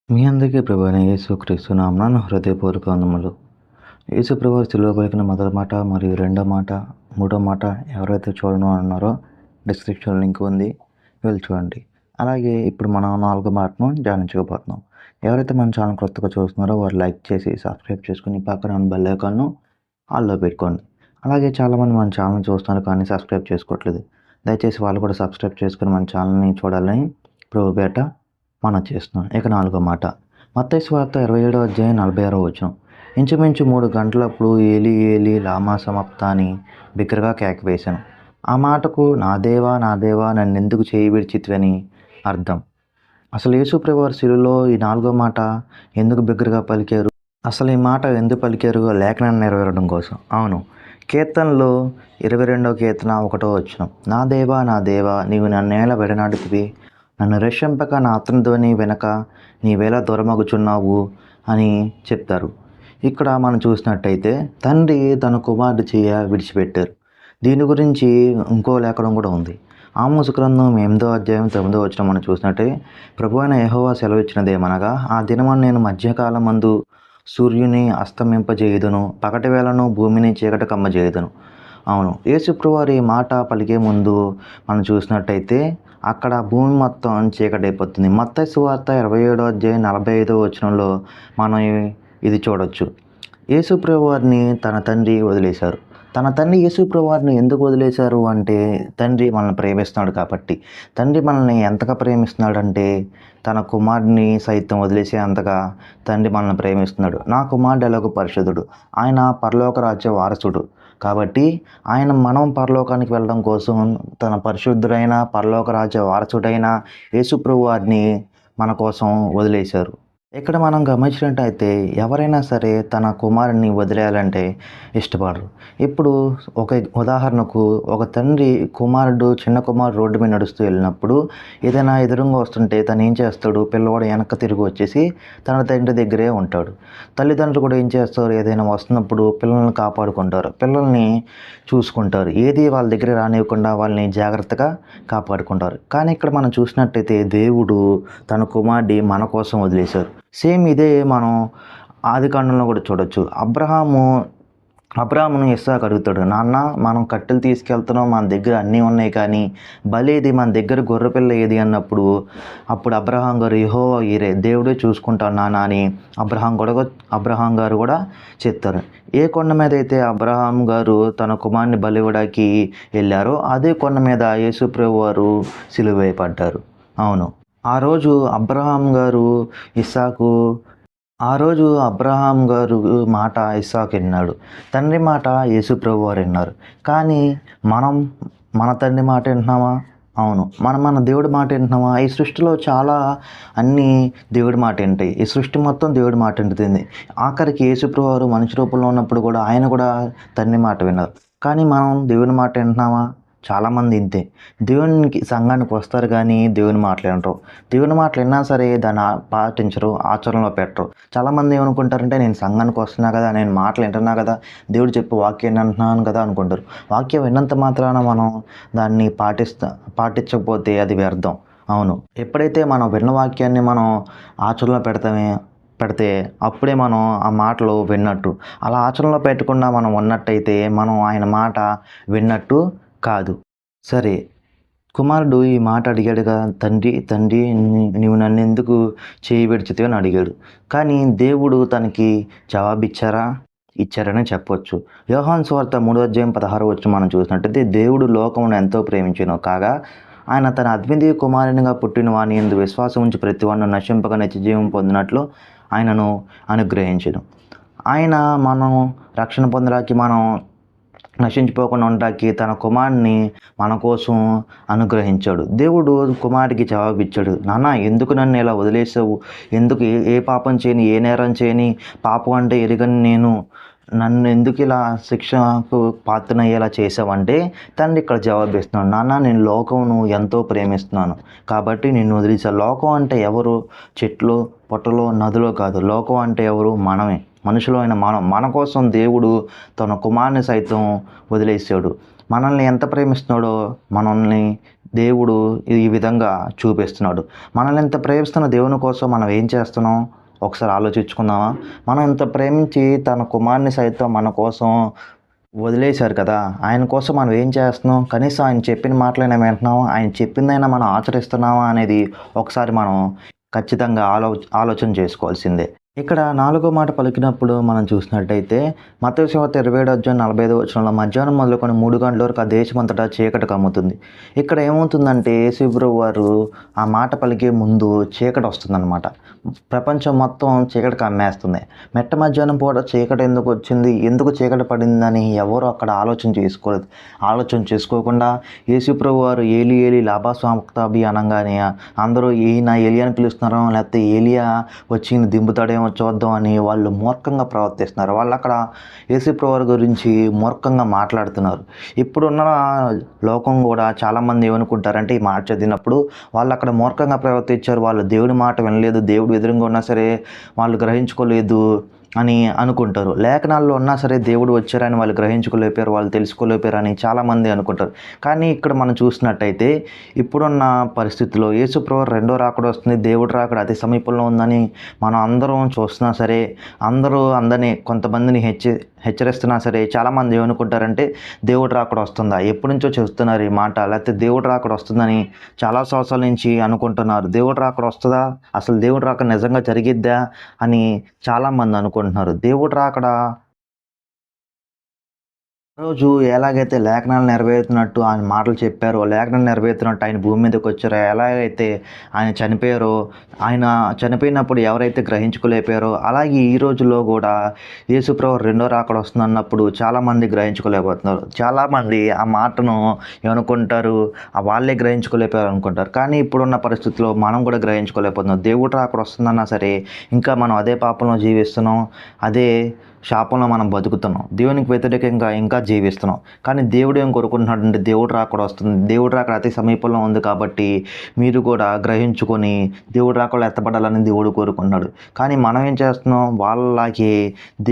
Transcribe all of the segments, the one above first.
మీ అందరికీ ప్రభువైన యేసుక్రీస్తు నామమున హృదయపూర్వక వందనములు. యేసు ప్రభువు సిలువ పలికిన మొదటి మాట మరియు రెండో మాట, మూడో మాట ఎవరైతే చూడను అన్నారో డిస్క్రిప్షన్ లింక్ ఉంది, వెళ్ళి చూడండి. అలాగే ఇప్పుడు మనం నాలుగో మాటను ధ్యానించకపోతున్నాం. ఎవరైతే మన ఛానల్ కొత్తగా చూస్తున్నారో వారు లైక్ చేసి సబ్స్క్రైబ్ చేసుకుని పక్కన ఉన్న బెల్ ఐకాన్ను ఆల్లో పెట్టుకోండి. అలాగే చాలామంది మన ఛానల్ చూస్తున్నారు కానీ సబ్స్క్రైబ్ చేసుకోవట్లేదు. దయచేసి వాళ్ళు కూడా సబ్స్క్రైబ్ చేసుకుని మన ఛానల్ని చూడాలని ప్రభు పేట మనం చేస్తున్నాం. ఇక నాలుగో మాట, మత్తయి సువార్త 27వ అధ్యాయం 46వ వచనం. ఇంచుమించు 3 గంటలప్పుడు ఏలి ఏలి లామా సమాప్తాని బిగ్గరగా కేక వేశాను. ఆ మాటకు నా దేవా నా దేవా నన్నెందుకు చేయి విడిచితివని అర్థం. అసలు యేసు ప్రభువారు శిలువలో ఈ నాలుగో మాట ఎందుకు బిగ్గరగా పలికారు? అసలు ఈ మాట ఎందుకు పలికారు? లేఖనాన్ని నెరవేరడం కోసం. అవును, కీర్తనలో 22వ కీర్తన 1వ వచనం, నా దేవా నీవు నన్నేల విడనాడుతివి, నన్ను రక్షింపక నా ఆత్మధ్వని వెనక నీవేలా దూరమగుచున్నావు అని చెప్తారు. ఇక్కడ మనం చూసినట్టయితే తండ్రి తన కుమారుడు చేయ విడిచిపెట్టారు. దీని గురించి ఇంకో లేఖనం కూడా ఉంది. ఆమోసు గ్రంథం 8వ అధ్యాయం 9వ వచనం మనం చూసినట్టే, ప్రభువైన యెహోవా సెలవిచ్చినదేమనగా, ఆ దినమున నేను మధ్యకాలమందు సూర్యుని అస్తమింపజేయుదును, పగటి వేళను భూమిని చీకటి కమ్మజేయుదును. అవును, యేసు ప్రభువారు ఈ మాట పలికే ముందు మనం చూసినట్టయితే అక్కడ భూమి మొత్తం చీకటైపోతుంది. మత్తయి సువార్త 27వ అధ్యాయం 45వ వచనంలో మనం ఇది చూడొచ్చు. యేసు ప్రభువారిని తన తండ్రి వదిలేశారు. తన తండ్రి యేసు ప్రభువారిని ఎందుకు వదిలేశారు అంటే, తండ్రి మనల్ని ప్రేమిస్తున్నాడు కాబట్టి. తండ్రి మనల్ని ఎంతగా ప్రేమిస్తున్నాడంటే తన కుమారుడిని సైతం వదిలేసే అంతగా తండ్రి మనల్ని ప్రేమిస్తున్నాడు. నా కుమారుడు ఎలాగో పరిశుద్ధుడు, ఆయన పరలోక రాజ్య వారసుడు కాబట్టి మనం పరలోకానికి వెళ్ళడం కోసం తన పరిశుద్ధుడైన పరలోక రాజ్య వారసుడైన యేసు ప్రభువారిని మన కోసం వదిలేశారు. ఇక్కడ మనం గమనించినట్టయితే ఎవరైనా సరే తన కుమారుని వదిలేయాలంటే ఇష్టపడరు. ఇప్పుడు ఒక ఉదాహరణకు ఒక తండ్రి చిన్న కుమారుడు రోడ్డు మీద నడుస్తూ వెళ్ళినప్పుడు ఏదైనా ఎదురుగా వస్తుంటే తను ఏం చేస్తాడు, పిల్లవాడు వెనక్కి తిరిగి వచ్చేసి తన తండ్రి దగ్గరే ఉంటాడు. తల్లిదండ్రులు కూడా ఏం చేస్తారు, ఏదైనా వస్తున్నప్పుడు పిల్లల్ని కాపాడుకుంటారు, పిల్లల్ని చూసుకుంటారు, ఏది వాళ్ళ దగ్గర రానివ్వకుండా వాళ్ళని జాగ్రత్తగా కాపాడుకుంటారు. కానీ ఇక్కడ మనం చూసినట్టయితే దేవుడు తన కుమారుడి మన కోసం వదిలేశారు. సేమ్ ఇదే మనం ఆదికాండంలో కూడా చూడొచ్చు. అబ్రాహామును ఇస్సాకు అడుగుతాడు, నాన్న మనం కట్టెలు తీసుకెళ్తున్నాం, మన దగ్గర అన్నీ ఉన్నాయి కానీ బలేది, మన దగ్గర గొర్రెపిల్ల ఏది అన్నప్పుడు అప్పుడు అబ్రహాం గారు యెహోవా ఈరే, దేవుడే చూసుకుంటాను నాన్న అని అబ్రహాం గారు కూడా చెప్తారు. ఏ కొండ మీద అయితే అబ్రహాం గారు తన కుమారుని బలివ్వడానికి వెళ్ళారో అదే కొండ మీద యేసు ప్రభువు వారు సిలువ వేయబడ్డారు. అవును, ఆ రోజు అబ్రహాం గారు మాట ఇస్సాకు విన్నాడు, తండ్రి మాట యేసు ప్రభువు వారు విన్నారు. కానీ మన తండ్రి మాట వింటున్నామా? అవును, మన దేవుడి మాట వింటున్నామా? ఈ సృష్టిలో చాలా అన్నీ దేవుడి మాట వింటాయి. ఈ సృష్టి మొత్తం దేవుడి మాట వింటుంది. ఆఖరికి యేసు ప్రభువు వారు మనిషి రూపంలో ఉన్నప్పుడు కూడా ఆయన కూడా తండ్రి మాట విన్నారు. కానీ మనం దేవుని మాట వింటున్నామా? చాలామంది ఇంతే, దేవునికి సంఘానికి వస్తారు కానీ దేవుని మాటలు వినరు. దేవుని మాటలు విన్నా సరే దాన్ని పాటించరు, ఆచరణలో పెట్టరు. చాలామంది ఏమనుకుంటారంటే, నేను సంఘానికి వస్తున్నా కదా, నేను మాటలు వింటున్నా కదా, దేవుడు చెప్పి వాక్యాన్ని అంటున్నాను కదా అనుకుంటారు. వాక్యం విన్నంత మాత్రాన మనం దాన్ని పాటించకపోతే అది వ్యర్థం. అవును, ఎప్పుడైతే మనం విన్న వాక్యాన్ని మనం ఆచరణలో పెడితే అప్పుడే మనం ఆ మాటలు విన్నట్టు. అలా ఆచరణలో పెట్టకుండా మనం ఉన్నట్టయితే మనం ఆయన మాట విన్నట్టు కాదు. సరే, కుమారుడు ఈ మాట అడిగాడుగా, తండ్రి నీవు నన్ను ఎందుకు చేయి విడిచితివి అని అడిగాడు. కానీ దేవుడు తనకి ఇచ్చారని చెప్పొచ్చు. యోహాను సువార్త 3వ అధ్యాయం 16వ వచనం మనం చూసినట్టయితే, దేవుడు లోకమును ఎంతో ప్రేమించెను కాగా ఆయన తన అద్వితీయ కుమారునిగా పుట్టిన వాని యందు విశ్వాసం ఉంచి ప్రతివాడును నశింపక నిత్యజీవం పొందినట్లు ఆయనను అనుగ్రహించెను. ఆయన మనం రక్షణ పొందడానికి, మనం నశించిపోకుండా ఉండడానికి తన కుమారుని మన కోసం అనుగ్రహించాడు. దేవుడు కుమారుడికి జవాబిచ్చాడు, నాన్న ఎందుకు నన్ను ఇలా వదిలేసావు, ఎందుకు ఏ పాపం చేయని, ఏ నేరం చేయని, పాపం అంటే ఎరుగని నన్ను ఎందుకు ఇలా శిక్షకు పాత్రనయ్యేలా చేసావంటే తండ్రి ఇక్కడ జవాబిస్తున్నాడు, నాన్న నేను లోకమును ఎంతో ప్రేమిస్తున్నాను కాబట్టి నిన్ను వదిలేసా. లోకం అంటే ఎవరు? చెట్లు, పొట్టలో, నదులో కాదు. లోకం అంటే ఎవరు? మనమే. మనుషులు అయిన మన కోసం దేవుడు తన కుమారుని సైతం వదిలేసాడు. మనల్ని ఎంత ప్రేమిస్తున్నాడో మనల్ని దేవుడు ఈ విధంగా చూపిస్తున్నాడు. మనల్ని ఎంత ప్రేమిస్తున్న దేవుని కోసం మనం ఏం చేస్తున్నాం ఒకసారి ఆలోచించుకుందామా? మనం ఇంత ప్రేమించి తన కుమారుని సైతం మన కోసం వదిలేశారు కదా! ఆయన కోసం మనం ఏం చేస్తున్నాం? కనీసం ఆయన చెప్పిన మాటలైనా వింటున్నామా? ఆయన చెప్పిందైనా మనం ఆచరిస్తున్నామా అనేది ఒకసారి మనం ఖచ్చితంగా ఆలోచన చేసుకోవాల్సిందే. ఇక్కడ నాలుగో మాట పలికినప్పుడు మనం చూసినట్టయితే మత్తయి సువార్త 27:45 మధ్యాహ్నం మొదలుకొని 3 గంటల వరకు ఆ దేశమంతటా చీకటి కమ్ముతుంది. ఇక్కడ ఏమవుతుందంటే యేసుప్రభు వారు ఆ మాట పలికే ముందు చీకటి వస్తుందన్నమాట. ప్రపంచం మొత్తం చీకటి కమ్మేస్తుంది. మెట్ట మధ్యాహ్నం పూట చీకటి ఎందుకు వచ్చింది, ఎందుకు చీకటి పడిందని ఎవరు అక్కడ ఆలోచన చేసుకోలేదు. ఆలోచన చేసుకోకుండా యేసుప్రభు వారు ఏలి ఏలి లాబా సక్తాబి అనగానే అందరూ ఈయన ఏలియా అని పిలుస్తున్నారో లేకపోతే ఏలియా వచ్చి ఈయన దింపుతాడేమో చూద్దాం అని వాళ్ళు మూర్ఖంగా ప్రవర్తిస్తున్నారు. వాళ్ళు అక్కడ యేసుప్రభు వారి గురించి మూర్ఖంగా మాట్లాడుతున్నారు. ఇప్పుడున్న లోకం కూడా చాలామంది ఏమనుకుంటారంటే ఈ మాట చదివినప్పుడు వాళ్ళు అక్కడ మూర్ఖంగా ప్రవర్తించారు, వాళ్ళు దేవుడి మాట వినలేదు, దేవుడు ఎదురుగా ఉన్నా సరే వాళ్ళు గ్రహించుకోలేదు అని అనుకుంటారు. లేఖనాల్లో ఉన్నా సరే దేవుడు వచ్చారని వాళ్ళు గ్రహించుకోలేపారు, వాళ్ళు తెలుసుకోలేపారు అని చాలామంది అనుకుంటారు. కానీ ఇక్కడ మనం చూసినట్టయితే ఇప్పుడున్న పరిస్థితుల్లో యేసుప్రభు రెండో రాకడ వస్తుంది, దేవుడు రాకడ అతి సమీపంలో ఉందని మనం అందరం చూస్తున్నా సరే, అందరూ అందరినీ కొంతమందిని హెచ్చరిస్తున్నా సరే చాలామంది ఏమనుకుంటారంటే దేవుడు రాకడ వస్తుందా, ఎప్పటి నుంచో చెప్తున్నారు ఈ మాట, లేకపోతే దేవుడు రాకడ వస్తుందని చాలా సంవత్సరాల నుంచి అనుకుంటున్నారు. దేవుడు రాకడ వస్తుందా, అసలు దేవుడు రాకడ నిజంగా జరిగిద్దా అని చాలామంది అనుకుంటున్నారు. దేవుడు రాకడ రోజు ఎలాగైతే లేఖనాలు నెరవేరుతున్నట్టు ఆయన మాటలు చెప్పారో, లేఖనాలు నెరవేరుతున్నట్టు ఆయన భూమి మీదకి వచ్చారో, ఎలాగైతే ఆయన చనిపోయారో, ఆయన చనిపోయినప్పుడు ఎవరైతే గ్రహించుకోలేపారో, అలాగే ఈ రోజుల్లో కూడా యేసుప్రభు రెండో రాకడ వస్తుందన్నప్పుడు చాలామంది గ్రహించుకోలేకపోతున్నారు. చాలామంది ఆ మాటను ఏమనుకుంటారు, వాళ్ళే గ్రహించుకోలేపారు అనుకుంటారు. కానీ ఇప్పుడున్న పరిస్థితుల్లో మనం కూడా గ్రహించుకోలేకపోతున్నాం. దేవుడు రాకడ వస్తుందన్నా సరే ఇంకా మనం అదే పాపంలో జీవిస్తున్నాం, అదే శాపంలో మనం బతుకుతున్నాం, దేవునికి వ్యతిరేకంగా ఇంకా జీవిస్తున్నాం. కానీ దేవుడు ఏం కోరుకుంటున్నాడంటే దేవుడు రాకడ వస్తుంది, దేవుడు రాకడ అతి సమీపంలో ఉంది కాబట్టి మీరు కూడా గ్రహించుకొని దేవుడు రాకడ ఎత్తపడాలని దేవుడు కోరుకుంటున్నాడు. కానీ మనం ఏం చేస్తున్నాం, వాళ్ళకి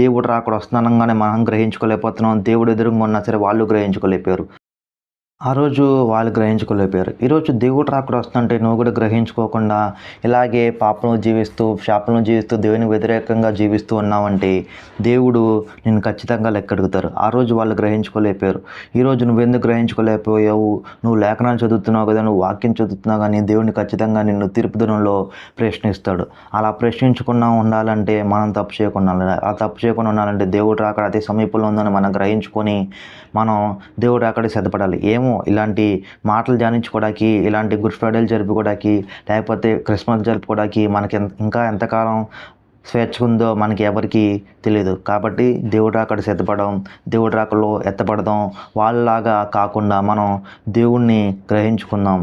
దేవుడు రాకడ వస్తుందనగానే మనం గ్రహించుకోలేకపోతున్నాం, దేవుడు ఎదురుగా ఉన్నా సరే వాళ్ళు గ్రహించుకోలేపారు. ఆ రోజు వాళ్ళు గ్రహించుకోలేకపోయారు. ఈరోజు దేవుడు రాకడ వస్తుంటే నువ్వు కూడా గ్రహించుకోకుండా ఇలాగే పాపంలో జీవిస్తూ శాపంలో జీవిస్తూ దేవునికి వ్యతిరేకంగా జీవిస్తూ ఉన్నావంటే దేవుడు నిన్ను ఖచ్చితంగా లెక్కడుగుతారు. ఆ రోజు వాళ్ళు గ్రహించుకోలేకపోయారు. ఈరోజు నువ్వెందుకు గ్రహించుకోలేకపోయావు, నువ్వు లేఖనాలు చదువుతున్నావు కదా, నువ్వు వాక్యం చదువుతున్నావు కానీ దేవుడిని ఖచ్చితంగా నిన్ను తీర్పు దినంలో ప్రశ్నిస్తాడు. అలా ప్రశ్నించకుండా ఉండాలంటే మనం తప్పు చేయకుండా ఉండాలి. ఆ తప్పు చేయకుండా ఉండాలంటే దేవుడు రాకడ అతి సమీపంలో ఉందని మనం గ్రహించుకొని మనం దేవుడు రాకడ సిద్ధపడాలి. ఏమో ఇలాంటి మాటలు ధ్యానించుకోవడానికి, ఇలాంటి గుడ్ ఫ్రైడేలు జరుపుకోవడానికి, లేకపోతే క్రిస్మస్ జరుపుకోవడానికి మనకి ఇంకా ఎంతకాలం స్వేచ్ఛ ఉందో మనకి ఎవరికి తెలియదు. కాబట్టి దేవుడు రాకడ సిద్ధపడడం, దేవుడు రాకడలో ఎత్తపడదాం, వాళ్ళలాగా కాకుండా మనం దేవుణ్ణి గ్రహించుకుందాం,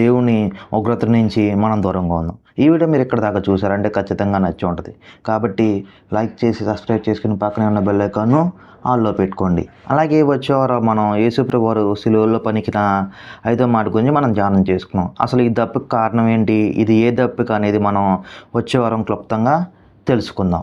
దేవుని ఉగ్రత నుంచి మనం దూరంగా ఉందాం. ఈ వీడియో మీరు ఇక్కడ దాకా చూసారంటే ఖచ్చితంగా నచ్చి ఉంటుంది. కాబట్టి లైక్ చేసి సబ్స్క్రైబ్ చేసుకుని పక్కనే ఉన్న బెల్ ఐకాన్ను ఆన్లో పెట్టుకోండి. అలాగే వచ్చేవారు మనం యేసుప్రభు వారు సిలువలో పలికిన 5వ మాట గురించి మనం ధ్యానం చేసుకున్నాం. అసలు ఈ దప్పిక కారణం ఏంటి, ఇది ఏ దప్పిక అనేది మనం వచ్చే వారం క్లుప్తంగా తెలుసుకుందాం.